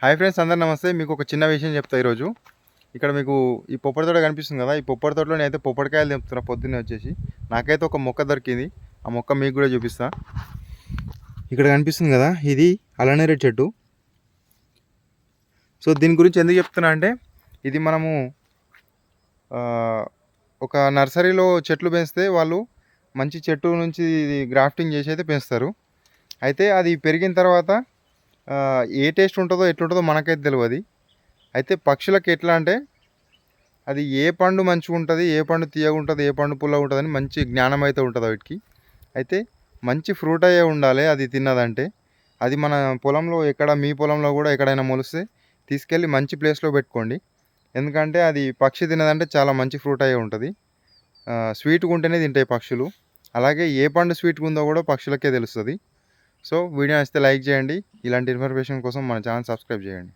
Hi friends, అందరు నమస్తే. మీకు ఒక చిన్న విషయం చెప్తా. ఈరోజు ఇక్కడ మీకు ఈ పొప్పడి తోట కనిపిస్తుంది కదా. ఈ పొప్పడి తోటలో నేనైతే పొప్పడికాయలు తెంపుతున్నా పొద్దున్నే వచ్చేసి. నాకైతే ఒక మొక్క దొరికింది. ఆ మొక్క మీకు కూడా చూపిస్తా. ఇక్కడ కనిపిస్తుంది కదా, ఇది అల్లనేరేడు చెట్టు. సో దీని గురించి ఎందుకు చెప్తున్నా అంటే, ఇది మనము ఒక నర్సరీలో చెట్లు పెంచితే వాళ్ళు మంచి చెట్టు నుంచి గ్రాఫ్టింగ్ చేసి అయితే పెంచుతారు. అయితే అది పెరిగిన తర్వాత ఏ టేస్ట్ ఉంటుందో ఎట్లుంటుందో మనకైతే తెలియదు. అయితే పక్షులకు ఎట్లా అంటే, అది ఏ పండు మంచిగా ఉంటుంది, ఏ పండు తీయగా ఉంటుంది, ఏ పండు పుల్లగా ఉంటుంది అని మంచి జ్ఞానం అయితే ఉంటుంది వీటికి. అయితే మంచి ఫ్రూట్ అయ్యే ఉండాలి అది తిన్నదంటే. అది మన పొలంలో ఎక్కడ, మీ పొలంలో కూడా ఎక్కడైనా మొలిస్తే తీసుకెళ్ళి మంచి ప్లేస్లో పెట్టుకోండి. ఎందుకంటే అది పక్షి తిన్నదంటే చాలా మంచి ఫ్రూట్ అయ్యే ఉంటుంది. స్వీట్గా ఉంటేనే తింటాయి పక్షులు. అలాగే ఏ పండు స్వీట్గా ఉందో కూడా పక్షులకే తెలుస్తుంది. సో వీడియో నచ్చితే లైక్ చేయండి. ఇలాంటి ఇన్ఫర్మేషన్ కోసం మన ఛానల్ సబ్స్క్రైబ్ చేయండి.